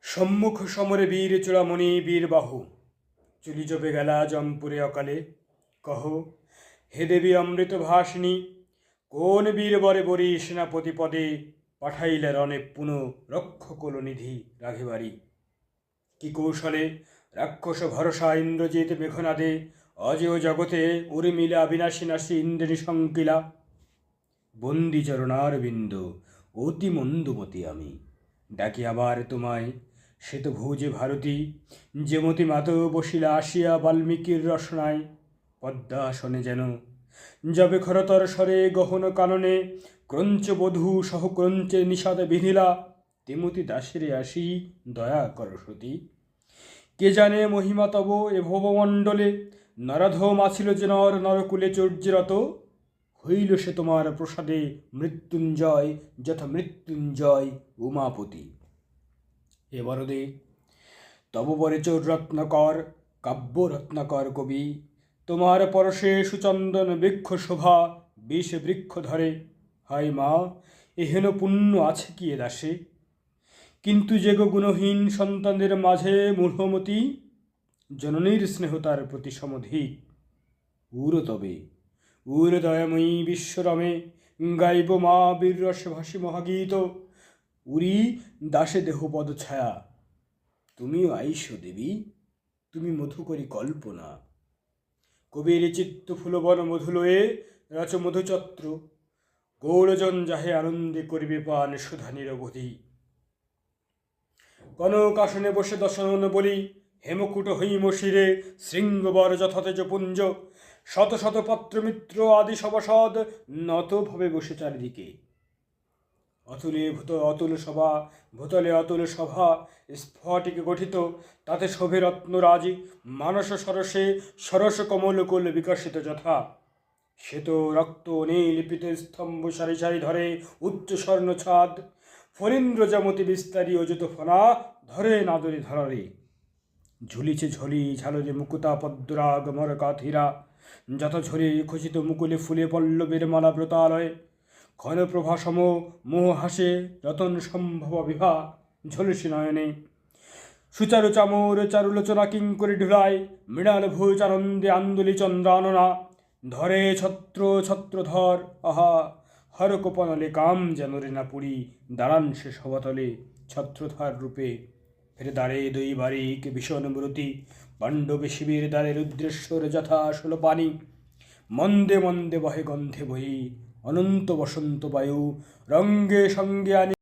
সম্মুখ সমরে বীর চূড়ামণি বীরবাহু চুলি জপে গেলা জম্পুরে অকালে কহ হে দেবী অমৃত ভাসিনী কোন বীর বরে বরি সেনাপতি পদে পাঠাইলে রণে পুনঃ রক্ষকল নিধি রাঘিবারি কি কৌশলে রাক্ষস ভরসা ইন্দ্রজিৎ মেঘনাদে অজেয় জগতে উর্মিলা বিনাশী নাশী ইন্দ্রিণী শঙ্কিলা বন্দি চরণার বিন্দ অতি মন্দমতি আমি ডাকি আবার তোমায় শ্বেতভুজে ভারতী যেমতি মাত বসিলা আসিয়া বাল্মীকির রসনায় পদ্মাসনে যেন যবে খরতর স্বরে গহন কাননে ক্রঞ্চ বধূ সহ ক্রঞ্চে নিষাদ বিধিলা তেমতি দাসেরে আসি দয়া কর সতী কে জানে মহিমা তব এ ভবমণ্ডলে নরাধম আছিল যে নর নরকুলে চর্যরত হইল সে তোমার প্রসাদে মৃত্যুঞ্জয় যথা মৃত্যুঞ্জয় উমাপতি হে বরদে তব বরে চোর রত্নকর কাব্য রত্নাকর কবি তোমার পরশে সুচন্দন বৃক্ষ শোভা বিষ বৃক্ষ ধরে হায় মা এহেন পুণ্য আছে কি এ দাসে কিন্তু যে গো গুণহীন সন্তানদের মাঝে মূঢ়মতি জননীর স্নেহ তার প্রতি সমধিক উর তবে উর দয়াময়ী বিশ্বরমে গাইব মা বীররসে ভাসি মহাগীত উরি দাসে দেহ পদছায়া তুমিও আইস দেবী তুমি মধু করি কল্পনা কবির চিত্ত ফুলবন মধুলয়ে রচ মধুচত্র গৌরজন যাহে আনন্দে করিবে পান সুধা নিরবধি কনক আসনে বসে দশনন বলি হেমকুট হৈম শিরে শৃঙ্গবর যথাতেজ পুঞ্জ শত শত পত্রমিত্র আদি সভাসদ নত ভাবে বসে চারিদিকে অতুলে অতুল সভা ভূতলে অতুল সভা স্ফটিকে গঠিত তাতে শোভে রত্নরাজি মানস সরসে সরস কমল কোল বিকশিত যথা শ্বেত রক্ত নীলিপিত স্তম্ভ সারি সারি ধরে উচ্চ স্বর্ণ ছাদ ফণীন্দ্র জামতি বিস্তারী অযুত ফনা ধরে নাদরে ধরারে ঝুলিছে ঝলি ঝালরে মুকুতা পদ্মরাগ মরকাথিরা যথা ঝরে খচিত মুকুলে ফুলে পল্লবের মালা ব্রতালয় ক্ষণপ্রভা সম মোহ হাসে রতন সম্ভব বিভা ঝলসি নয়নে সুচারু চামর চারুলোচনা কিঙ্করি ঢুলায় মৃণাল ভোজ আনন্দে আন্দোলি চন্দ্রাননা ধরে ছত্র ছত্রধর আহা হরকোপনলে কাম যেন রে না পুরী দাঁড়ান সে সভাতলে ছত্রধার রূপে ফের দ্বারে দই বারিক ভীষণ মূরতি পাণ্ডবে শিবির দ্বারে রুদ্রেশ্বর যথা আসল পানি মন্দে মন্দে বহে গন্ধে বহি অনন্ত বসন্ত বায়ু রঙ্গে সঙ্গে আনি